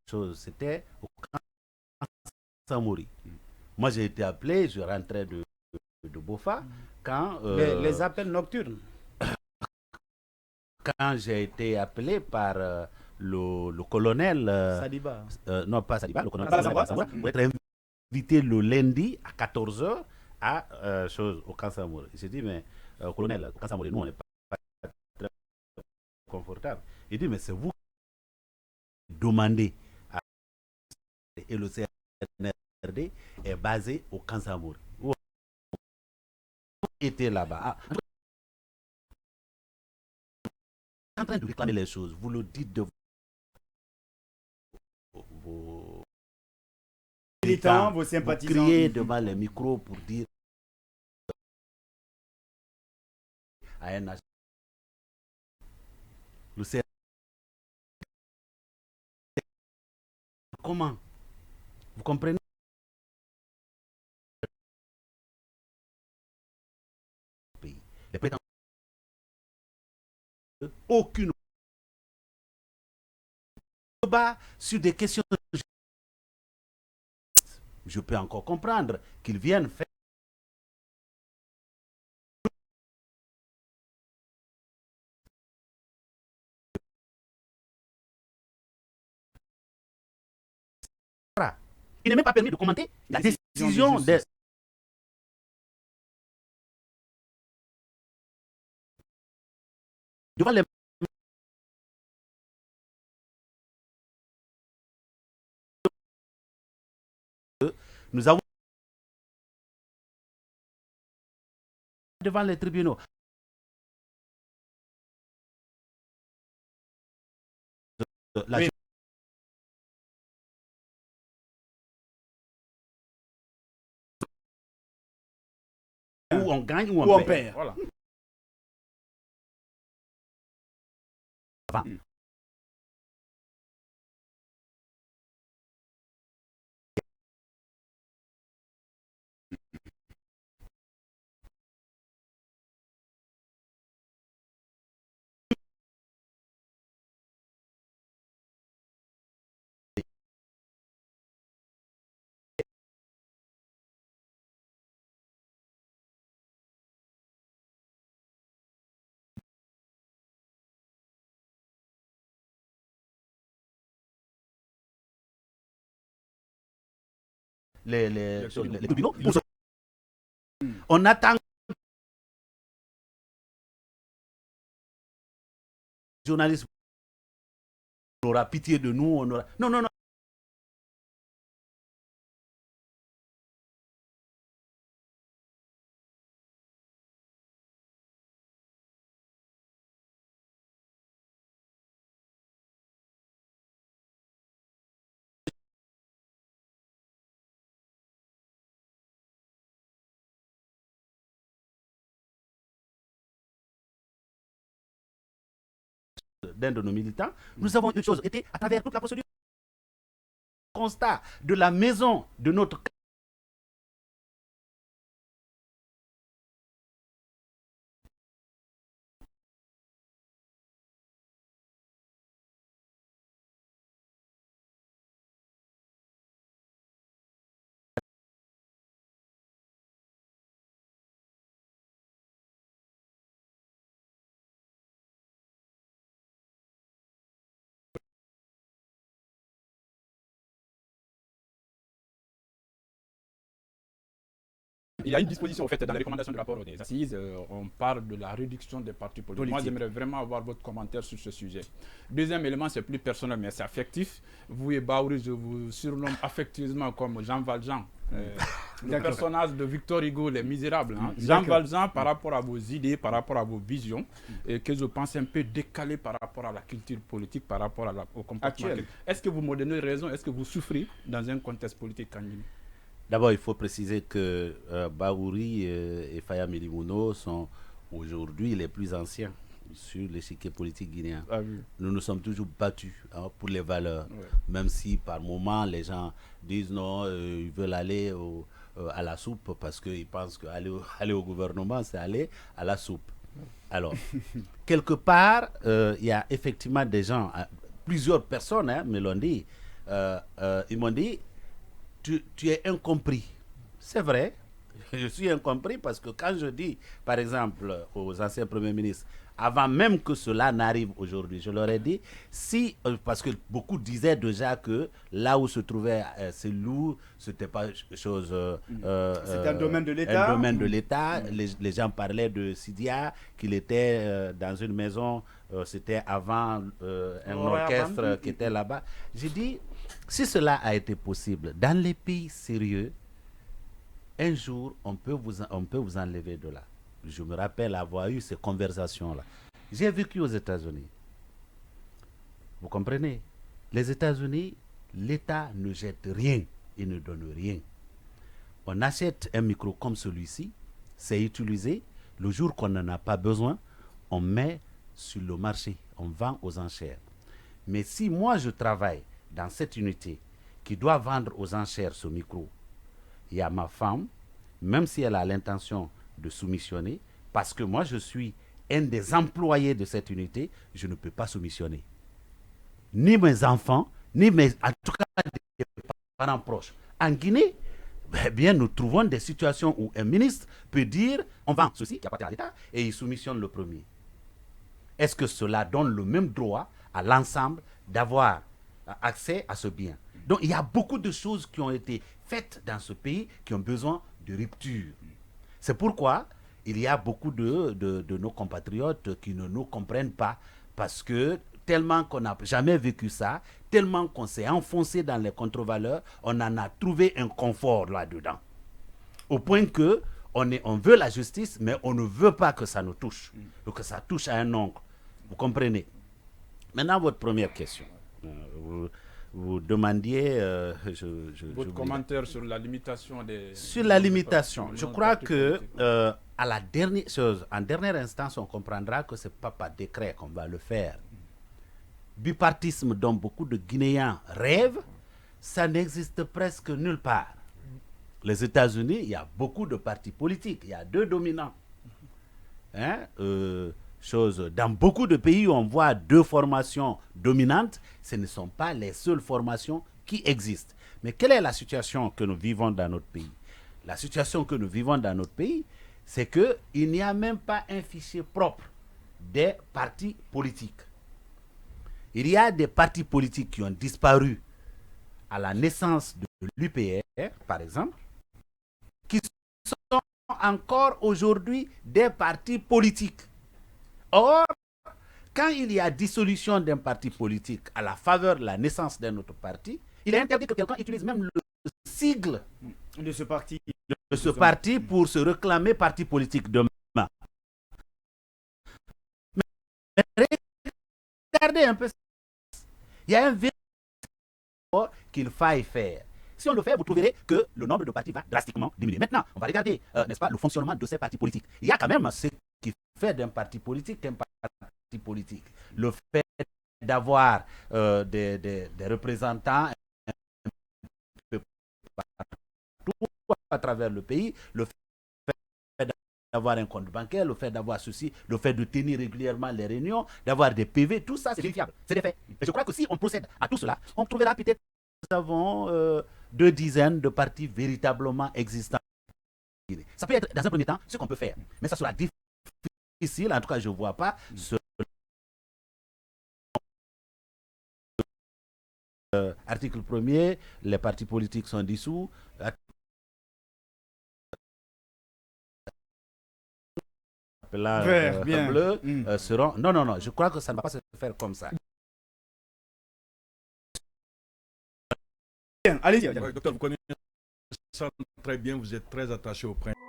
chose, c'était au camp Samori. Moi, j'ai été appelé, je rentrais de Bofa, quand, Les appels nocturnes. quand j'ai été appelé par le colonel, Sadiba. non pas Sadiba, le colonel Samba. pour être invité le lundi à 14h à au camp Samori. J'ai dit, mais colonel, au camp Samori, nous, on n'est pas très confortable. Il dit, mais c'est vous qui demandez à... Et le CNRD est basé au camp Samori. Vous étiez là-bas. En train de réclamer les choses, vous le dites de vos Militants, vos vous sympathisants. criez devant les micros pour dire à un agent. Le CNRD, comment? Vous comprenez? Les prétendants, aucune débat sur des questions. Je peux encore comprendre qu'ils viennent faire ça. Il n'est même pas permis de commenter la décision des... devant les... Nous avons devant les tribunaux. La Oui. Où on gagne ou Ou on on perd. perd. Voilà. Les tribunaux. On attend journalisme on aura pitié de nous, on aura... Non, non, non. D'un de nos militants, nous avons une chose été à travers toute la procédure. Constat de la maison de notre Il y a une disposition au fait dans les recommandations du rapport des assises, on parle de la réduction des partis politiques. Moi, j'aimerais vraiment avoir votre commentaire sur ce sujet. Deuxième élément, c'est plus personnel, mais c'est affectif. Vous et Baouri, je vous surnomme affectueusement comme Jean Valjean. Le personnage de Victor Hugo, Les Misérables. Hein. Jean Valjean, par rapport à vos idées, par rapport à vos visions, que je pense un peu décalé par rapport à la culture politique, par rapport au comportement. Est-ce que vous me donnez raison? Est-ce que vous souffrez dans un contexte politique candidé? D'abord, il faut préciser que Baouri et Faya Milimono sont aujourd'hui les plus anciens sur l'échiquier politique guinéen. Ah oui. Nous nous sommes toujours battus pour les valeurs, même si par moments les gens disent non, ils veulent aller à la soupe parce qu'ils pensent qu'aller au gouvernement, c'est aller à la soupe. Alors, quelque part, il y a effectivement des gens, plusieurs personnes me l'ont dit, ils m'ont dit, tu es incompris. C'est vrai, je suis incompris parce que quand je dis, par exemple, aux anciens premiers ministres, avant même que cela n'arrive aujourd'hui, je leur ai dit, si, parce que beaucoup disaient déjà que là où se trouvait ces loups, c'était pas chose. C'était un domaine de l'État. Un domaine de l'État. Les gens parlaient de Sidia, qu'il était dans une maison, c'était avant un orchestre qui était là-bas. J'ai dit, si cela a été possible, dans les pays sérieux, un jour, on peut vous enlever de là. Je me rappelle avoir eu ces conversations-là. J'ai vécu aux États-Unis. Vous comprenez? Les États-Unis, l'État ne jette rien, il ne donne rien. On achète un micro comme celui-ci, c'est utilisé. Le jour qu'on n'en a pas besoin, on met sur le marché, on vend aux enchères. Mais si moi je travaille dans cette unité qui doit vendre aux enchères ce micro, il y a ma femme, même si elle a l'intention de soumissionner, parce que moi je suis un des employés de cette unité, je ne peux pas soumissionner. Ni mes enfants, ni mes, en tout cas des parents proches. En Guinée, eh bien, nous trouvons des situations où un ministre peut dire on vend ceci qui appartient à l'État et il soumissionne le premier. Est-ce que cela donne le même droit à l'ensemble d'avoir accès à ce bien? Donc il y a beaucoup de choses qui ont été faites dans ce pays qui ont besoin de rupture. C'est pourquoi il y a beaucoup de nos compatriotes qui ne nous comprennent pas parce que tellement qu'on n'a jamais vécu ça, tellement qu'on s'est enfoncé dans les contre-valeurs, on en a trouvé un confort là-dedans. Au point que on veut la justice, mais on ne veut pas que ça nous touche, ou que ça touche à un oncle. Vous comprenez? Maintenant, votre première question. Vous demandiez... votre commentaire sur la limitation des... Sur la limitation, je crois que à la dernière chose, en dernière instance, on comprendra que ce n'est pas par décret qu'on va le faire. Bipartisme dont beaucoup de Guinéens rêvent, ça n'existe presque nulle part. Les États-Unis, il y a beaucoup de partis politiques, il y a 2 dominants. Hein? Dans beaucoup de pays où on voit 2 formations dominantes, ce ne sont pas les seules formations qui existent. Mais quelle est la situation que nous vivons dans notre pays? La situation que nous vivons dans notre pays, c'est qu'il n'y a même pas un fichier propre des partis politiques. Il y a des partis politiques qui ont disparu à la naissance de l'UPR, par exemple, qui sont encore aujourd'hui des partis politiques. Or, quand il y a dissolution d'un parti politique à la faveur de la naissance d'un autre parti, il est interdit que quelqu'un utilise même le sigle de ce parti pour se réclamer parti politique demain. Mais regardez un peu. Il y a un véritable qu'il faille faire. Si on le fait, vous trouverez que le nombre de partis va drastiquement diminuer. Maintenant, on va regarder, n'est-ce pas, le fonctionnement de ces partis politiques. Il y a quand même ce qui fait d'un parti politique un parti politique. Le fait d'avoir des représentants un peu partout à travers le pays, le fait d'avoir un compte bancaire, le fait d'avoir ceci, le fait de tenir régulièrement les réunions, d'avoir des PV, tout ça, c'est vérifiable. C'est des faits. Et je crois que si on procède à tout cela, on trouvera peut-être que nous avons 2 dizaines de partis véritablement existants. Ça peut être, dans un premier temps, ce qu'on peut faire. Mais ça sera difficile, en tout cas, je ne vois pas ce article 1er, les partis politiques sont dissous. Là, vert, bleu, seront... Non, je crois que ça ne va pas se faire comme ça. Bien, allez-y. Docteur, vous connaissez ça très bien, vous êtes très attaché au principe.